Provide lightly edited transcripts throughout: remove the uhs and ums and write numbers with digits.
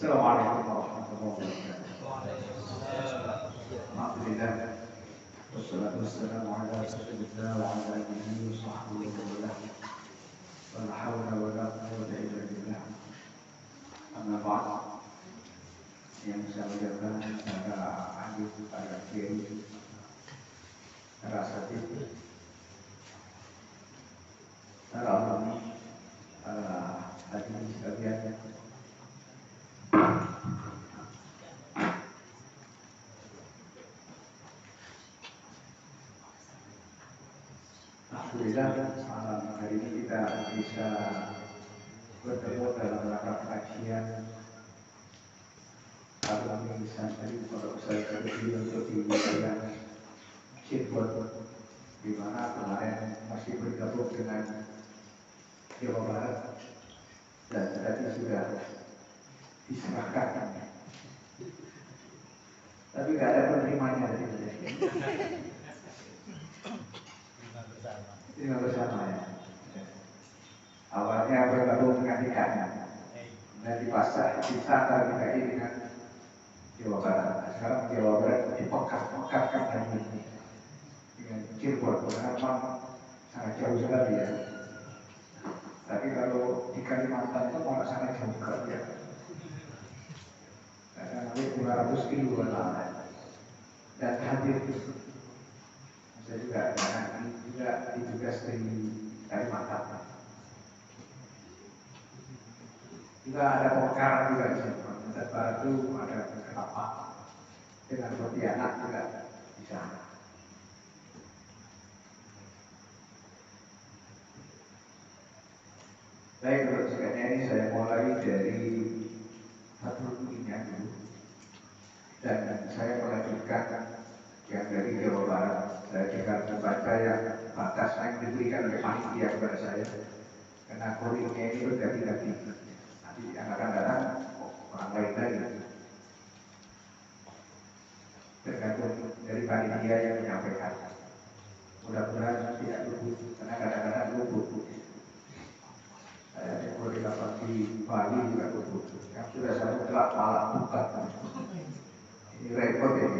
Assalamualaikum warahmatullahi wabarakatuh. Alhamdulillah. Wassalatu wassalamu ala rasulillah wa ala alihi wa sahbihi wa man walah. Wala hawla wala quwwata illa billah. Amma ba'd. Yang saya muliakan para ahli, para kiai, para asatidz, para alumni, para hadirin sekalian. Alhamdulillah, malam hari ini kita bisa bertemu dalam rangka kajian alumni santri Pondok Pesantren untuk di wilayah Cirebon, di mana kemarin masih bergabung dengan Jawa Barat dan tadi sudah diserahkan, tapi nggak ada penerimanya dari Terima bersama ya. Awalnya bergabung dengan ikannya dan dipasang disata DKI dengan Jawa Barat. Sekarang Jawa Barat dipekatkan lagi dengan Cirebon, karena memang sangat jauh sekali ya. Tapi kalau di Kalimantan itu malah sangat jauh sekali ya. Karena nanti 500 kilo dan hadir saya juga ditugas dari Kalimantan. Juga ada Pokar juga di sini. Kalimantan Barat itu ada kenapa dengan Pontianak juga di sana. Baik, untuk sekalian ini saya mulai dari satu bukunya dulu dan saya melanjutkan yang dari Jawa Barat. Saya tinggal membaca yang batas yang diberikan oleh panitia kepada saya, karena kurikulumnya ini berganti-ganti. Nanti yang akan datang orang lain lagi, tergantung dari panitia yang menyampaikan. Mudah-mudahan tidak luput, karena kadang-kadang luput. Saya boleh dapat di Bali juga luput. Yang sudah saya telah malam bukan. Ini repot ya.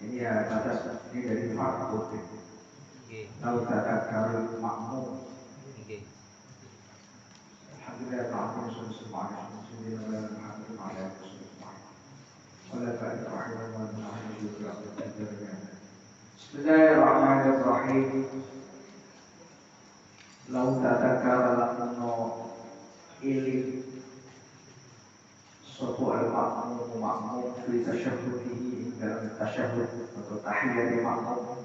Ini ya batas ini dari fakut. Lalu kata kawin makmum. Alhamdulillah ta'ala semuanya. Bismillahirrahmanirrahim. Lalu kata kawin ilim sopo al-makmum fi tasyahhudihi dalam tasyahhud atau tahiyat makmum.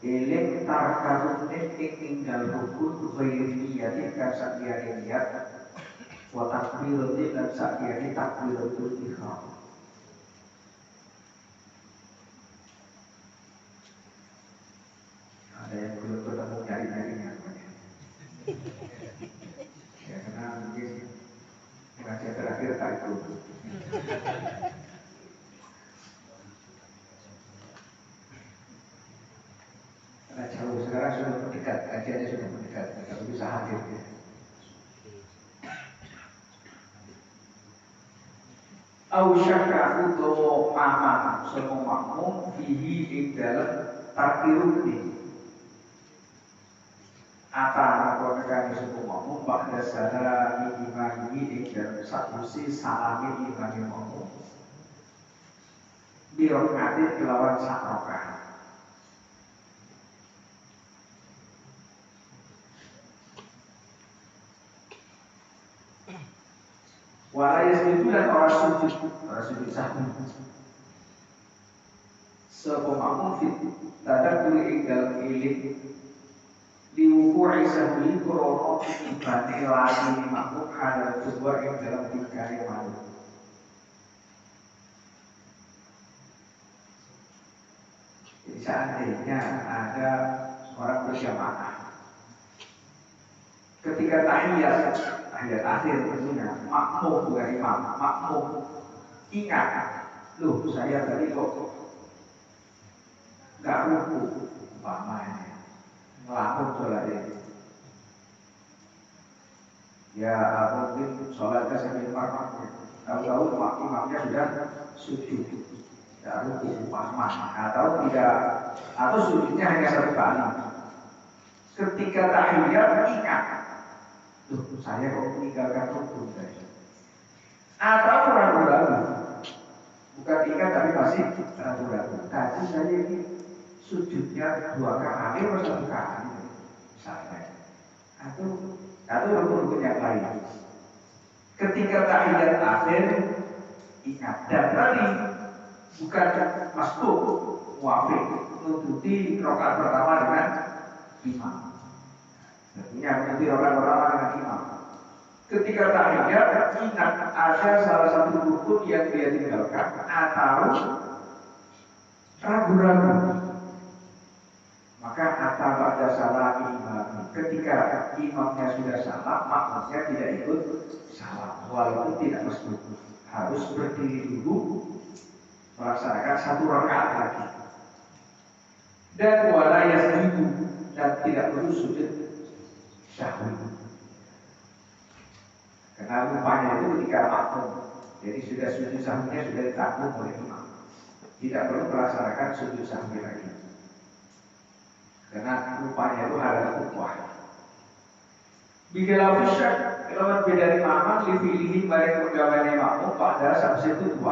Ilim tarkarun tinggal rukun ghairi niyatin kan sakiyani niat wa takbiratin dan sakiyani takbiratul ihram. Ada yang belum ketemu nyari-nyarinya ya, karena mungkin pengajian terakhir tak itu. Karena jauh, sekarang sudah mendekat, kajiannya sudah mendekat, kalau bisa hadir ya. Au syaka'u do aman semua makmum fihi ing dalam takirukni Ata konekan sebuah makmum pada sana imam ini dan satu si salami imam makmum birokati kelawan sakroka. Walayas itu dan orang sujud sahwi. Sebuah makmum fit tadak tuli dalam ilim diukur sahwi krono ibane lagi makmum ada sebuah yang dalam tingkah yang malu. Jadi seandainya ada orang berjamaah, ketika tahiyat akhir tentunya makmum bukan imam, makmum ingat, loh saya tadi kok nggak ruku, umpamanya ngelamun sholatnya. Ya mungkin sholatnya sambil marmah, tahu-tahu imamnya sudah sujud, tidak ruku umpamanya, atau tidak, atau sujudnya hanya satu kali. Ketika tahiyat ingat, loh saya kok meninggalkan rukun tadi. Atau ragu-ragu, bukan ingat tapi masih ragu-ragu. Tadi saya ini sujudnya 2 kali atau 1 kali misalnya, atau rukun-rukun yang lain. Ketika tahiyat akhir ingat, dan tadi bukan masbuk muafik menutupi rakaat pertama dengan imam. Tentunya menutupi rakaat pertama dengan imam. Ketika tahiyat ingat ada salah satu rukun yang dia tinggalkan atau ragu-ragu, maka atau ada salah imam. Ketika imamnya sudah salah, makmumnya tidak ikut salah, walaupun tidak masbuk, harus berdiri dulu melaksanakan 1 rakaat lagi. Dan wala yasjudu, dan tidak perlu sujud sahwi. Karena rupanya itu ketika makmum, jadi sudah sujud sahwinya sudah ditanggung oleh imam, tidak perlu melaksanakan sujud sahwi lagi. Karena rupanya itu hal yang kuat. Bila fisyak, kalau berbeda dari makmum, dipilihin bareng pegawainya makmum pada sampai itu 2.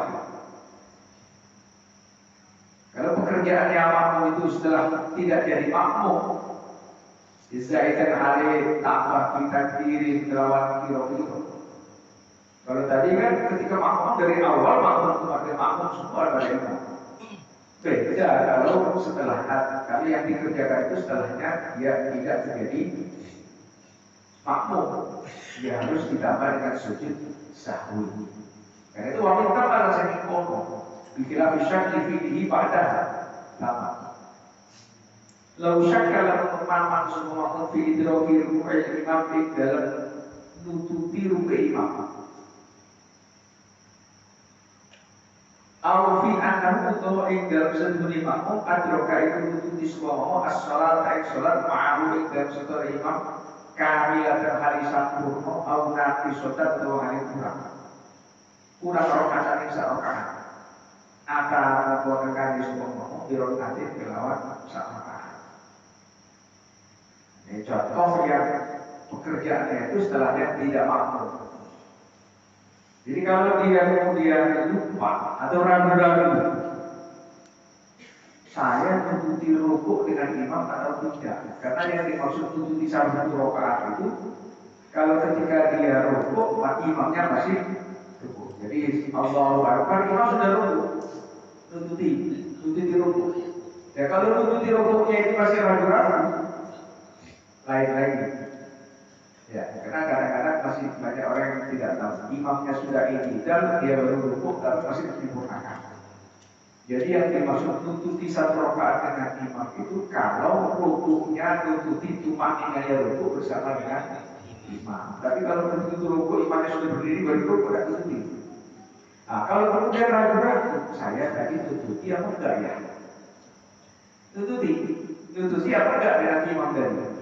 Kalau pekerjaannya makmum itu setelah tidak jadi makmum, disaikan hari tambah kita kiri melawan kiro-kiro. Kalau tadi kan ketika makmum dari awal makmum semua pada imam. Beda kalau setelah kali yang dikerjakan itu setelahnya dia tidak menjadi makmum, dia harus ditambah dengan sujud sahwi. Karena itu wanita pada saking kono, bikilah bisa dividihi pada lama. Lalu syakala memang semua makmum idroki ruku'i imam dalam nutupi ruku'i imam. Au fi annahu utawa ing dalam sedune makmum adroka itu nutupi semua as-shalat ing salat ma'ahu ing dalam sedune imam kamilatan hari sampurna au naqisatan utawa hari kurang rakaat ing sak rakaat. Ata mengkonekan di semua makmum birokaatin kelawan sak rakaat. Ini contoh yang pekerjaannya itu setelahnya tidak makmum. Jadi kalau dia kemudian lupa atau ragu-ragu, saya menutupi rukuk dengan imam atau tidak? Karena yang dimaksud menutupi satu rakaat itu, kalau ketika dia rukuk, imamnya masih rukuk. Jadi Allahu Akbar, imam sudah rukuk, nutupi rukuk. Ya kalau nutupi rukuknya itu masih ragu-ragu, lain lagi. Ya, karena kadang-kadang masih banyak orang yang tidak tahu imamnya sudah dan dia baru rukuk tapi masih menyempurnakan. Jadi yang dimaksud nutupi 1 rakaat dengan imam itu kalau rukuknya nutupi cuma ingatnya rukuk bersama dengan imam. Tapi kalau begitu rukuk imamnya sudah berdiri baru rukuk tidak tutupi. Nah, kalau kemudian ragu-ragu, saya tadi tutupi apa enggak ya? Tutupi apa enggak dengan imam tadi?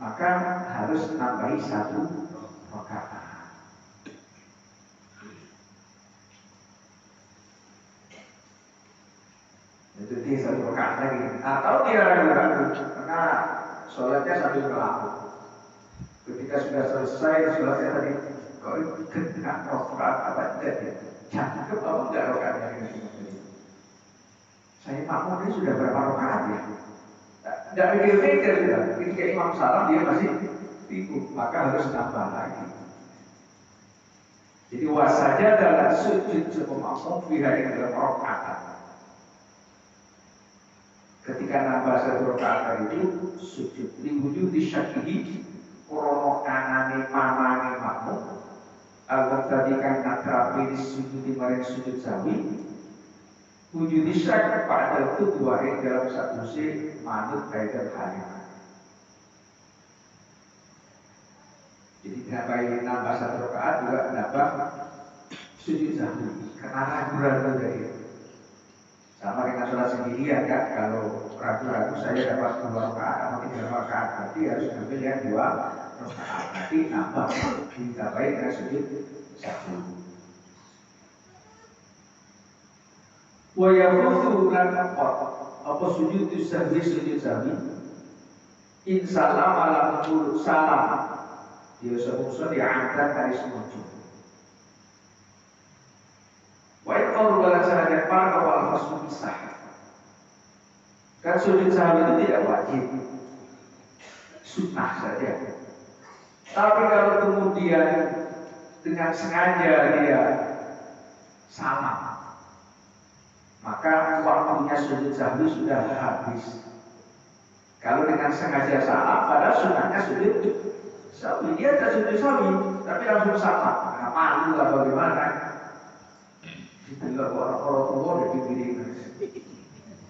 Maka harus nambahi 1 rakaat. Itu 1 rakaat dia ragu-ragu karena sholatnya sambil melakukan. Ketika sudah selesai sholatnya tadi, kok kena rokaat apa tidak? Jangan ke bawah enggak rokaatnya ini. Saya makmum ini sudah berapa rokaat ya? Tidak mikir-mikir sudah. Ketika imam salam dia masih bingung, maka harus tambah lagi. Jadi wasaja dalam sujud sebelum makmum hari dalam rokaat. Ketika nambah satu rakaat itu sujud liwujud disyakihi krono kanane pamane makmum al-tadi kan natrapi sujud di maring sujud sawi wujud disyak pada itu dua hari dalam satu si manut kaitan halimah. Jadi nambah satu rakaat juga nambah sujud sawi karena ragu-ragu dari itu. Sama dengan sholat sendirian kan, kalau ragu-ragu saya dapat 2 rakaat atau 3 rakaat, berarti harus ambil yang 2 rakaat. Nanti nambah ditambahi dengan sujud sahwi. Wa yafuzu lan apa sujud sahwi insalam ala menurut salam dia sebut diangkat dari semua. Wa iqaul balasan para wal fasl sah. Kan sujud sahwi itu tidak wajib, sunnah saja. Tapi kalau kemudian dengan sengaja dia salah, maka waktunya sujud sahwi sudah habis. Kalau dengan sengaja salah, padahal sunnahnya sujud sahwi, dia tidak sujud sahwi, tapi langsung salah. Nah, malu lah bagaimana? Bila orang tua udah dipiring,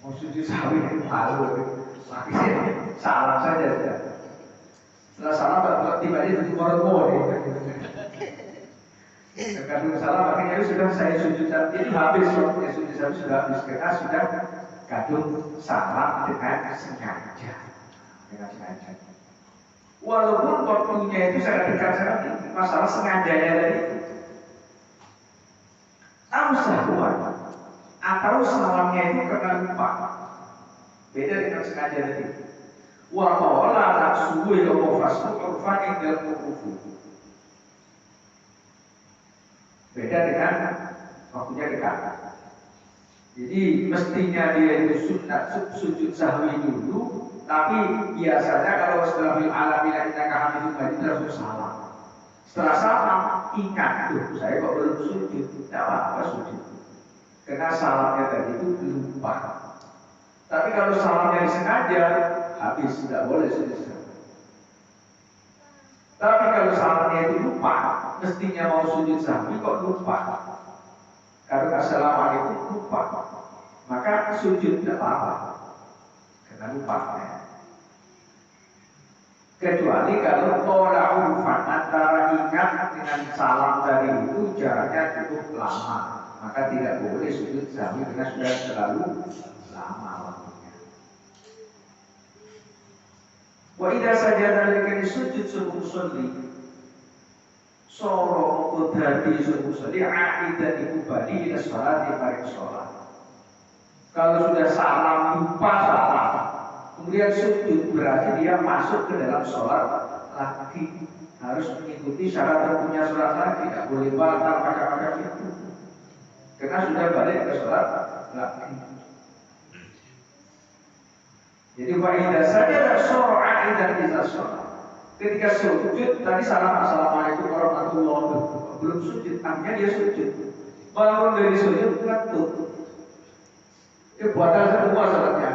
mau sujud sahwi malu, makanya salah saja sudah. Setelah salah tiba-tiba itu orang tua Kadang salah makanya sudah saya sujud sahwi, jadi habis waktunya sujud sahwi sudah habis karena sudah kadung salah dengan sengaja, Walaupun waktunya itu sangat dekat sekali, masalah sengajanya tadi. Sahwan atau salamnya itu karena lupa, beda dengan sengaja tadi. Wa qala nafsuhu ya fasu urfan indal kufu. Beda dengan waktunya dekat. Jadi mestinya dia itu sujud sahwi dulu, tapi biasanya kalau setelah fil alamin kita hamidun majid langsung salam. Setelah salam ingat tuh, saya kok belum sujud, tidak apa-apa sujud. Karena salamnya tadi itu lupa. Tapi kalau salamnya disengaja, habis, tidak boleh sujud. Tapi kalau salamnya itu lupa, mestinya mau sujud sahwi kok lupa. Karena assalamualaikum lupa, maka sujud tidak apa-apa, karena lupa. Kecuali kalau tola urfan antara ingat dengan salam tadi itu jaraknya cukup lama, maka tidak boleh sujud sahwi karena sudah terlalu lama waktunya. Wa idza sajada likan sujud sebelum sholli soro mutadadi sebelum sholli aidan dikubali ila sholat maring sholat. Kalau sudah salam lupa salam, kemudian sujud berarti dia masuk ke dalam sholat lagi, harus mengikuti syarat terpunya sholat lagi, tidak boleh batal macam-macam itu, karena sudah balik ke sholat lagi. Jadi faidah saja tak sholat dan tidak sholat. Ketika sujud tadi salam assalamualaikum warahmatullahi wabarakatuh, belum sujud, artinya dia sujud. Bangun dari sujud ngantuk. Itu batal semua sholatnya.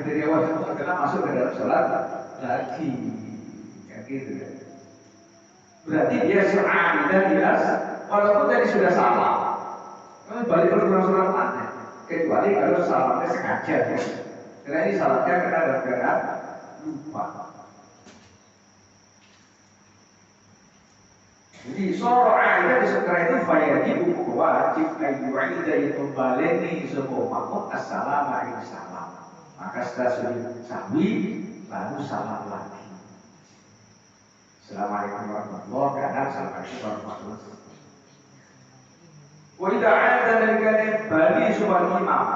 Dari awal sampai karena masuk ke dalam sholat lagi, kayak gitu ya. Berarti dia syar'i dan jelas, walaupun tadi sudah salah, kalau balik ke dalam sholat aneh, kecuali kalau salahnya sengaja ya. Karena ini salahnya karena gara-gara lupa. Jadi syar'i itu sekarang itu wajib ayyu'ida itu baleni sebuah makmum assalamualaikum. Maka setelah sujud sahwi baru salam lagi. Assalamualaikum warahmatullahi wabarakatuh. Assalamualaikum warahmatullahi wabarakatuh. Wa idza 'ada dalikane bali subhan imam.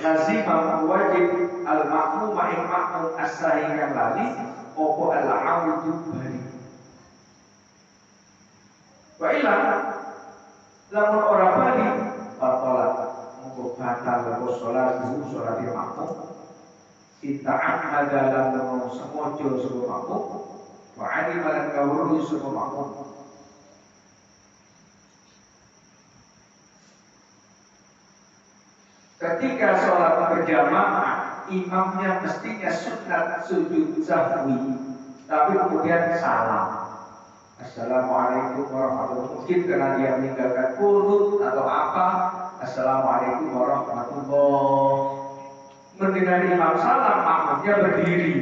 lazimah wajib al-makmum ma'ing makmum as-sahih yang lali opo al-audu bali. Wa ilah lamun ora bali batalat monggo batal lamun salat makmum ita'am adalah lamun semojo sapa makmum wa alim lan kawruh sapa makmum. Ketika sholat berjamaah, imamnya mestinya sunat sujud sahwi, tapi kemudian salam. Assalamualaikum warahmatullahi wabarakatuh. Mungkin karena dia meninggalkan qunut atau apa. Assalamualaikum warahmatullahi wabarakatuh. Mendengar imam salam, makmumnya berdiri.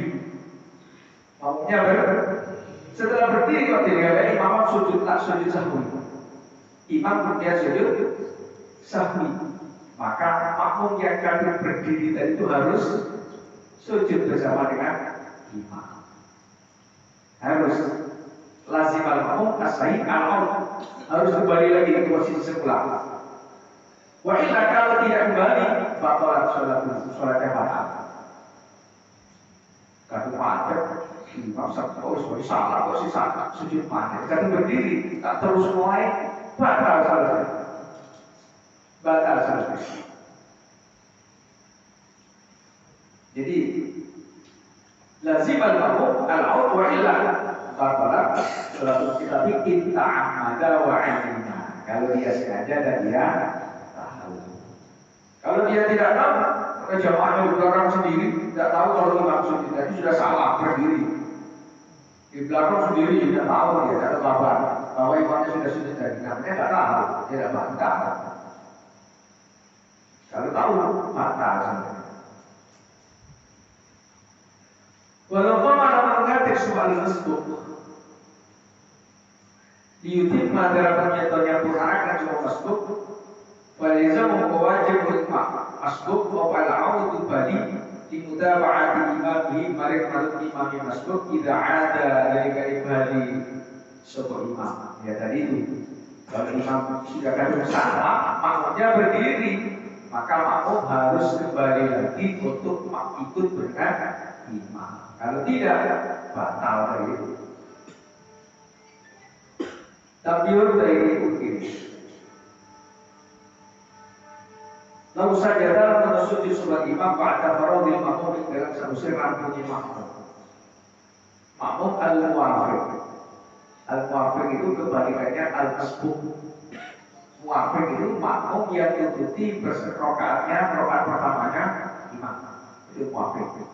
Setelah berdiri, kalau tidak imam sujud sahwi. Imam kemudian sujud sahwi. Maka makmum yang kadang berdiri tadi itu harus sujud bersama dengan imam. Harus lazim al-makmum as-sahih al-aud, harus kembali lagi ke posisi semula. Wa illa kalau tidak kembali batalat sholatnya batal. Kadang macet, imam salah sujud macet. Kadang berdiri tak terus mulai batal sholatnya. Batal salat. Jadi lazim al-makmum al-aud wa illa batalat salat kita bikin ta'amada wa 'alima. Kalau dia sengaja dan dia tahu. Kalau dia tidak tahu, maka jamaahnya di belakang sendiri tidak tahu kalau imam sujud tadi sudah salah berdiri. Di belakang sendiri tidak tahu, dia tidak tahu bahwa imamnya sudah sujud tadi. Namanya tidak tahu, tidak bantah. Kalau tahu batal sebenarnya. Walaupun malah mengatir soal masbuk, diutim dalam penyetonya purnaakan semua masbuk, waliza mewajib masbuk wal audu bali di mutaba'ati imamihi maring manut imami masbuk idza ada dari ibadi sebuah imam. Ya tadi itu. Kalau imam sudah kadung salah, makmumnya berdiri, maka makmum harus kembali lagi untuk ikut dengan imam. Kalau tidak, batal dari itu. Tabiur dari itu begini. Lalu saja dalam menusuk sebagai imam pada faradil makmum dalam satu sirah bunyi makmum. Makmum al-muafiq. Al-muafiq itu kebalikannya al-masbuk. Muafiq itu makmum yang ikuti rokaatnya, rokaat pertamanya imam. Itu muafiq.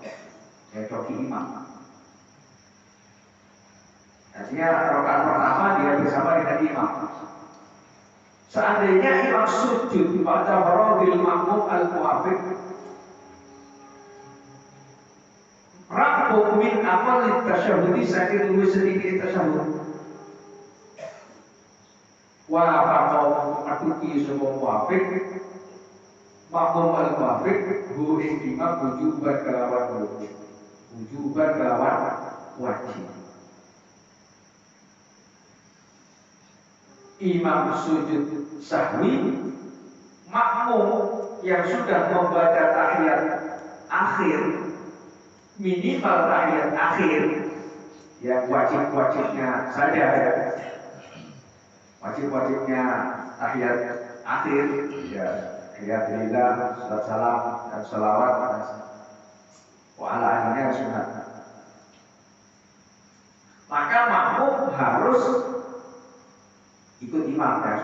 Ya coki imam. Artinya rokaat pertama dia bersama dengan imam. Seandainya imam sujud pada faradil makmum al-muafiq, rabbuk min amal tasyahudi saking luwih sedikit tasyahud. Wa faqau matuki semua muafiq makmum al-muafiq bu imam wujuban kelawan wajib. Wujuban kelawan wajib. Imam sujud sahwi, makmum yang sudah membaca tahiyat akhir, minimal tahiyat akhir, yang wajib-wajibnya saja ya. Wajib-wajibnya tahiyat akhir, ya tahiyat lillah, salat salam dan salawat wa ala alihi sunat. Maka makmum harus ikut imam ya,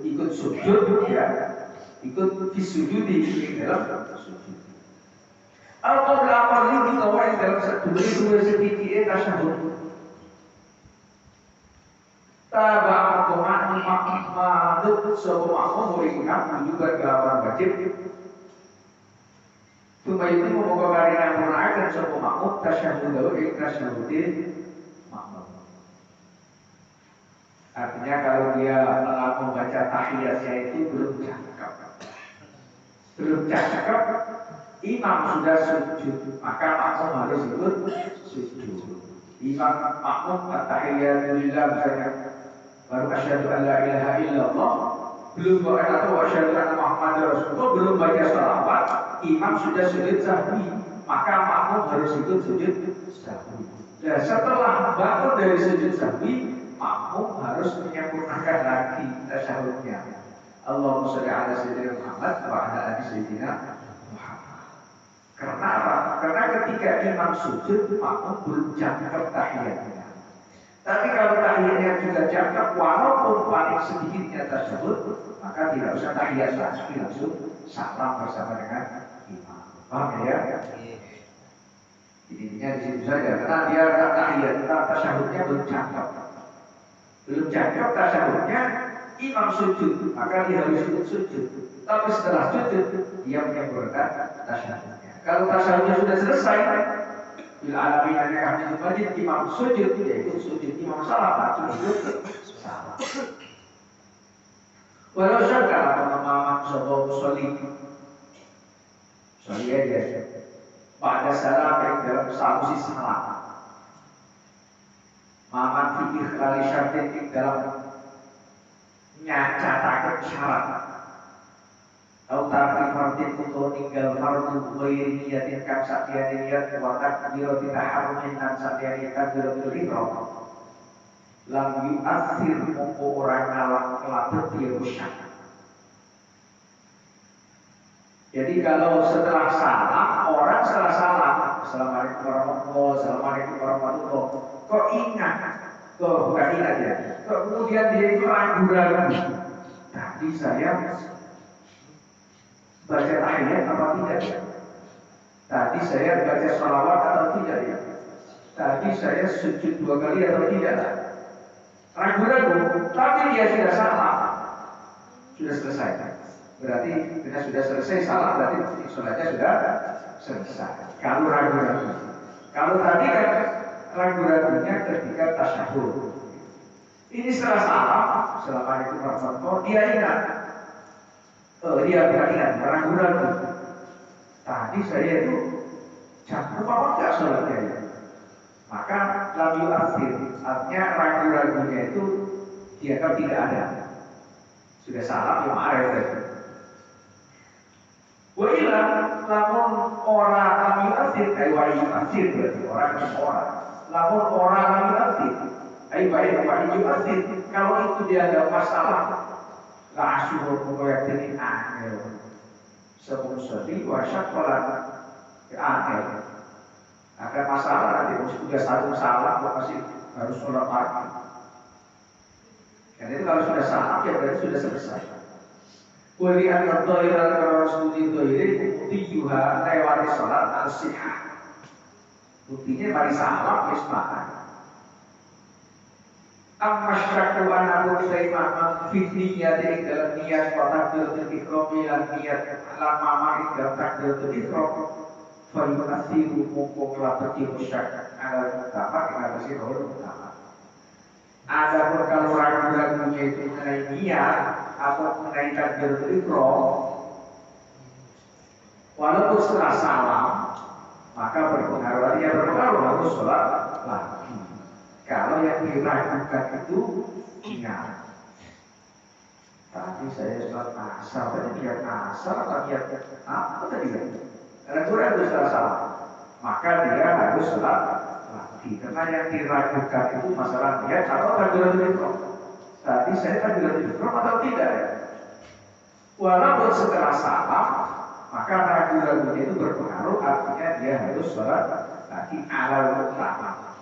ikut sujud ya, ikut disujudi di dalam sujud. Atau belapan ini kawai dalam satu dua sedikit tasyahud. Tabah Quran makmum sebuah makmum berikan juga kelawan wajib. Cuma itu membawa karena menggunakan sebuah makmum tasyahud dulu tasyahudin. Artinya kalau dia membaca tahiyatnya itu belum cakep, imam sudah sujud, maka makmum harus ikut sujud. Imam makmum at-tahiyyatulillah misalnya, baru asyhadu an la ilaha illallah, belum atau asyhadu anna Muhammadar Rasulullah, belum baca salawat, imam sudah sujud sahwi, maka makmum harus ikut sujud sahwi. Dan setelah bangun dari sujud sahwi, makmum harus menyempurnakan lagi tasyahudnya. Allahumma sholli ala sayyidina Muhammad wa ala ali sayyidina Muhammad. Karena apa? Karena ketika imam sujud, makmum belum jangkep tahiyatnya. Tapi kalau tahiyatnya juga jangkep, walaupun paling sedikitnya tasyahud, maka tidak usah tahiyat lagi, langsung salam bersama dengan imam. Paham ya? Intinya di situ saja. Karena dia tahiyat, tasyahudnya belum jangkep. Belum jangkep tasyahudnya, imam sujud, maka dia harus ikut sujud. Tapi setelah sujud, dia menyempurnakan tasyahudnya. Kalau tasyahudnya sudah selesai, bil alamin hamidul majid, imam sujud, dia ikut sujud. Imam salam, langsung ikut salam. Walau syakar mamam sobo musolli, musolli aja. Pada salam yang dalam salusi salam. Mamam fikir kali syartin dalam nyacatakan syarat. Atau tapi fardin untuk tinggal fardu ghairi niyatin kam satiyani niyat wa takbiratin harumin nan satiyani takbiratul ihram. Lam yu'athir mongko orang ngalak kelabut dia rusak. Jadi kalau setelah salam, orang setelah salam, Assalamualaikum warahmatullahi wabarakatuh, Assalamualaikum warahmatullahi wabarakatuh, kok ingat, bukan ingat ya, kok kemudian dia itu ragu-ragu. Tadi saya baca tahiyat apa tidak ya? Tadi saya baca sholawat atau tidak ya? Tadi saya sujud 2 kali atau tidak? Ragu-ragu, tapi dia sudah salam, sudah selesai. Berarti kita sudah selesai salam, berarti sholatnya sudah selesai. Kalau ragu-ragu, kalau tadi kan ragu-ragunya ketika tasyahud. Ini setelah salam, Assalamualaikum warahmatullahi wabarakatuh, dia ingat. Dia bukan ingat, ragu-ragu. Tadi saya itu jam apa enggak sholatnya ya? Maka lam yu'athir, artinya ragu-ragunya itu dianggap tidak ada. Sudah salam, ya ma'arif. Wailah, namun orang lam yu'athir, wa yu'athir berarti orang. Namun orang lam yu'athir, wa yu'athir, kalau itu dianggap masalah, la asyuhur mukoyatini akhir. Sebelum sedih, wa syakwalan akhir. Akan masalah nanti sudah satu salah, masih harus sholat lagi. Dan itu kalau sudah salah, ya berarti sudah selesai. Wali akan doiran Rasulullah doirin buktinya lewati sholat al-sihah. Buktinya mari salam isma'an. Amma syakku anabu saimah fitniya dari dalam niat takbiratul ihram dan niat lama mari dalam takbiratul ihram. Fayu'athiru mungkuk lapati musyak ala mutama dengan bersih rohul mutama. Adapun kalau ragu-ragunya itu mengenai niat atau mengenai takbiratul ihram, walaupun setelah salam, maka berpengaruh harus sholat lagi. Kalau yang diragukan itu ingat. Tadi saya sholat asar, tadi niat asar, tadi niat apa tadi ya? Ragu-ragu setelah salam, maka dia harus sholat lagi. Karena yang diragukan itu masalah niat atau takbiratul ihram. Tadi saya takbiratul ihram atau tidak ya? Walaupun setelah salam, maka ragu-ragunya itu berpengaruh, artinya dia harus sholat lagi ala utama.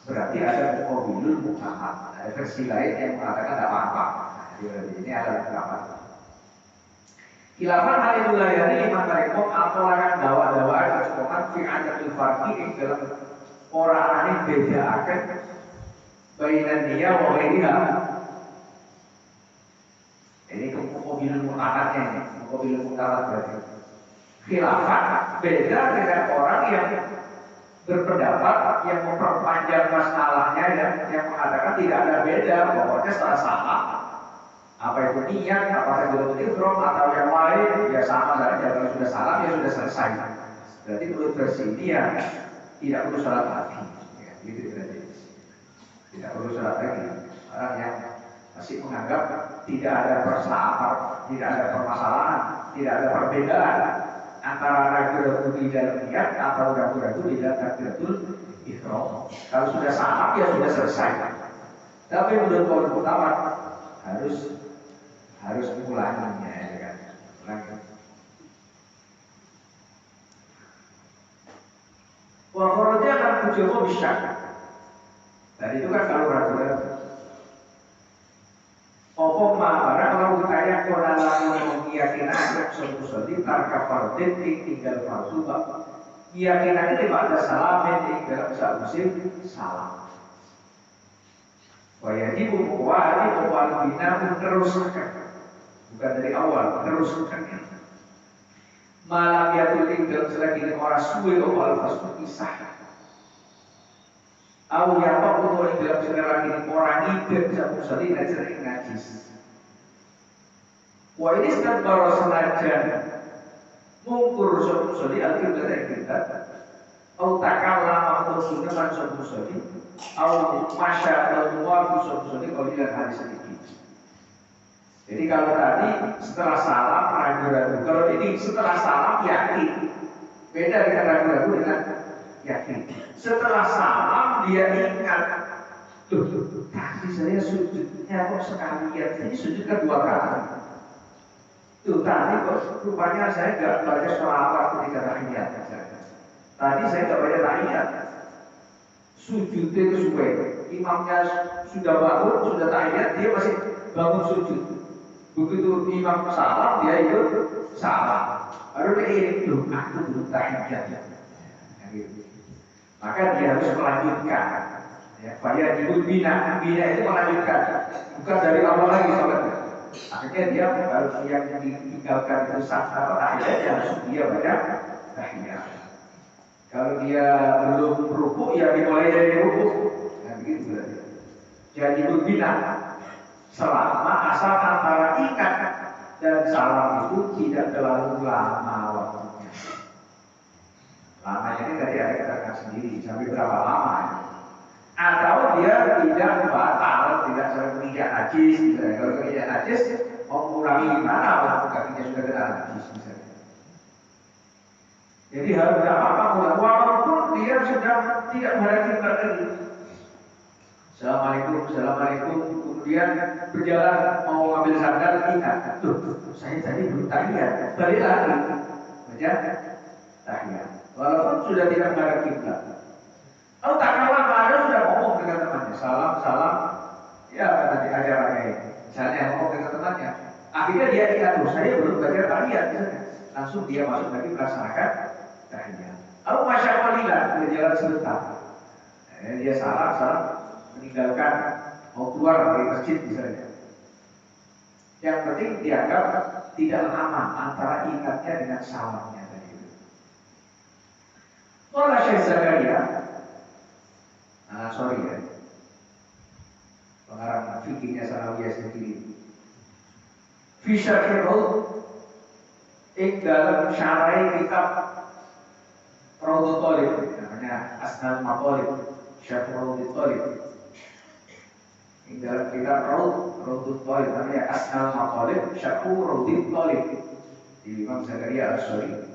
Berarti ada muqabilul muqamat. Ada versi lain yang mengatakan tidak apa-apa. Ini ala utama. Khilafan hal mulayani lima tarekom atau akan dawa-dawa kecukupan fi adatul farqi dalam orang aneh beda akan bainan dia wa ghairiha. Ini muqabilul muqamatnya ini, muqabilul muqamat berarti. Khilafan beda dengan orang yang berpendapat yang memperpanjang masalahnya yang mengatakan tidak ada beda, pokoknya setelah salah. Apa itu niat, apa itu ihram atau yang lain, ya sama saja. Kalau sudah salam ya sudah selesai. Berarti menurut versi ini ya tidak perlu sholat lagi. Ya, gitu berarti. Tidak perlu sholat lagi. Orang yang masih menganggap tidak ada permasalahan, tidak ada perbedaan antara ragu-ragu di dalam niat atau ragu-ragu di dalam takbiratul ihram. Kalau sudah salam ya sudah selesai. Tapi menurut kaum ulama harus mengulanginya, ya kan? Ulangi. Wa kharaja lan kujaba bisyak. Tadi itu kan kalau ragu-ragu. Apa marah kalau ditanya kola lamun keyakinan suatu soli tarka fardin tinggal fardu bapak. Keyakinan itu pada salam yang dalam musim salam. Wajib bina meneruskan, bukan dari awal meneruskan. Malam yatul dalam selagi orang suwe awal fasul kisah. Aw ya apa untuk dalam selagi orang itu bisa musali najis. Wah ini sedang baru senajan mungkur musali al-qiblat yang kita. Aw takalla atau sunnah musali. Au masya Allah musoli qalilan hadis sedikit. Jadi kalau tadi setelah salam ragu-ragu, kalau ini setelah salam yakin. Beda dengan ragu-ragu dengan yakin. Setelah salam dia ingat, tuh tadi saya sujudnya kok sekalian, ini sujud kedua kali. Tuh tadi kok rupanya saya nggak baca sholawat ketika tahiyat. Tadi saya nggak baca tahiyat. Sujudnya kesuwe, imamnya sudah bangun, sudah tahiyat, dia masih bangun sujud. Begitu imam salam, dia ikut salam. Baru dia itu, aku belum tahiyat. Maka dia harus melanjutkan. Faya jibul bina itu melanjutkan, bukan dari awal lagi sholatnya. Akhirnya dia harus yang ditinggalkan itu tahiyat, harus dia baca tahiyat. Kalau dia belum rukuk, ya dimulai dari rukuk. Nah, begitu berarti. Jadi berbina selama asal antara ingat dan salam itu tidak terlalu lama waktunya. Lamanya ini tadi ada katakan sendiri, sampai berapa lama. Atau dia tidak batal, tidak menginjak najis. Misalnya. Kalau menginjak najis, mau mengurangi gimana waktu kakinya sudah kena najis misalnya. Jadi harus apa-apa walaupun dia sudah tidak berarti lagi. Assalamualaikum. Kemudian berjalan mau ambil sandal ingat, tuh saya tadi belum tahiyat, balik lagi baca tahiyat. Walaupun sudah tidak menghadap kiblat. Kalau tak kalah ada sudah ngomong dengan temannya, salam, ya tadi ajarannya. Misalnya ngomong dengan temannya, akhirnya dia ingat tuh saya belum baca tahiyat, langsung dia masuk lagi melaksanakan tahiyat. Aku masyaallah berjalan sebentar. Dia salah meninggalkan mau keluar dari masjid misalnya. Yang penting dianggap tidak lama antara ingatnya dengan salamnya tadi itu. Wala Syekh Zakaria. Pengarang fikihnya Sanawiyah sendiri. Fi syarhil dalam syarah kitab Raudhut Thalib, namanya Asnal Maqalib, Syarh Raudhut Thalib. Dalam kitab Raudhut Thalib namanya Asnal Maqalib, Syarh Raudhut Thalib di Imam Zakaria As-Suri.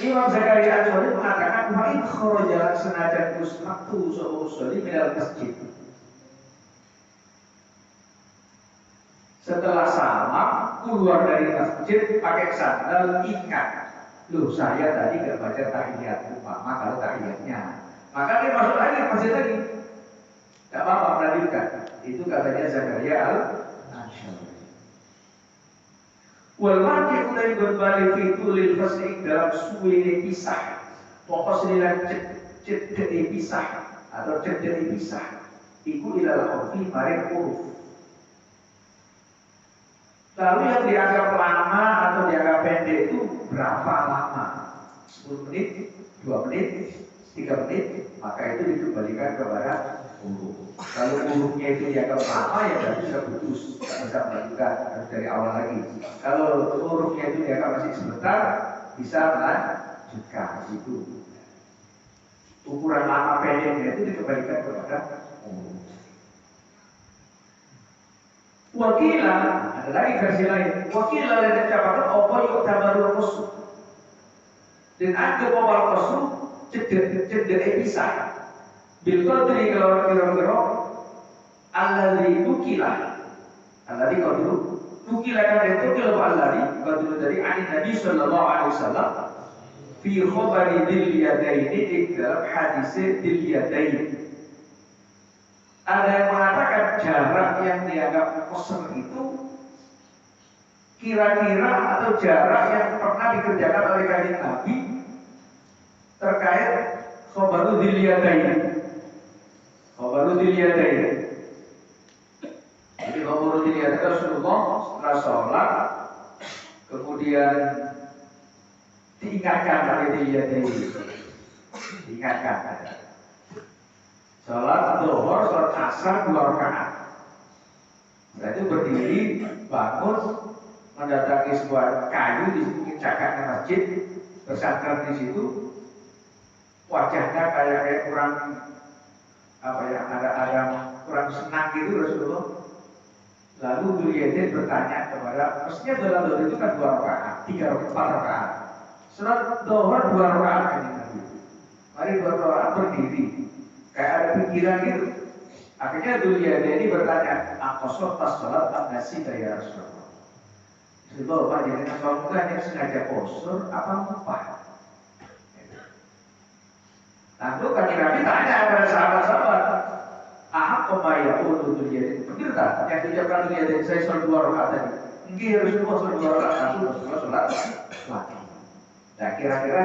Imam Zakaria As-Suri mengatakan wa in kharaja senajan usmatu sholli minal masjid. Setelah salam keluar dari masjid pakai sandal ingat, loh saya tadi gak baca tahiyat umpama kalau tahiyatnya, maka dia masuk lagi ke masjid lagi, gak apa-apa melanjutkan. Itu katanya Zakaria Al-Ansari. Wal marji utai berbalik itu lil fasik dalam suwene pisah, pokok senilan cedek pisah atau cedek pisah, iku ilal khofi maring huruf. Lalu yang dianggap lama atau dianggap pendek itu berapa lama? 10 menit, 2 menit, 3 menit, maka itu dikembalikan kepada huruf. Kalau hurufnya itu dianggap lama ya berarti sudah putus, tidak bisa melanjutkan, harus dari awal lagi. Kalau hurufnya itu dianggap masih sebentar, bisa melanjutkan itu. Ukuran lama pendeknya itu dikembalikan kepada huruf. Wakilah Ada lagi versi lain. Wakil lain dikatakan apa yuk tabarul qasr. Dan anggap awal qasr cedek pisah. Bil qadri kalau kira-kira alladzi nukilah. Alladzi qadru nukilah kan itu kalau alladzi qadru dari Nabi sallallahu alaihi wasallam fi khabari dzil yadaini dalam hadis dzil yadaini. Ada yang mengatakan jarak yang dianggap qasr itu kira-kira atau jarak yang pernah dikerjakan oleh kanjeng Nabi terkait khabaru dzil yadaini. Khabaru dzil yadaini. Jadi khabaru dzil yadaini Rasulullah setelah sholat kemudian diingatkan oleh dzil yadaini. Diingatkan. Sholat zuhur, sholat asar 2 rakaat. Berarti berdiri, bangun, mendatangi sebuah kayu di mungkin cakaknya masjid, bersandar di situ, wajahnya kayak kurang apa ya, ada kurang senang gitu Rasulullah. Lalu Dzulyaden bertanya kepada, mestinya dalam zuhur itu kan 2 rakaat, 3 rakaat, 4 rakaat. Sholat zuhur 2 rakaat kan Nabi. Mari 2 rakaat berdiri. Kayak ada pikiran gitu. Akhirnya Dzulyaden bertanya, "Aqsar tas-salat am-nasi ya Rasulullah?" Rasulullah, Pak, jadi kalau bukan yang sengaja qasr apa lupa? Lalu kanjeng Nabi tanya kepada sahabat-sahabat, "Ahaq kama yaqulu Dzulyaden?" Benar tak yang diucapkan Dzulyaden, saya sholat 2 rakaat tadi? Nggih, Rasulullah sholat 2 rakaat. Rasulullah sholat lagi. Nah, kira-kira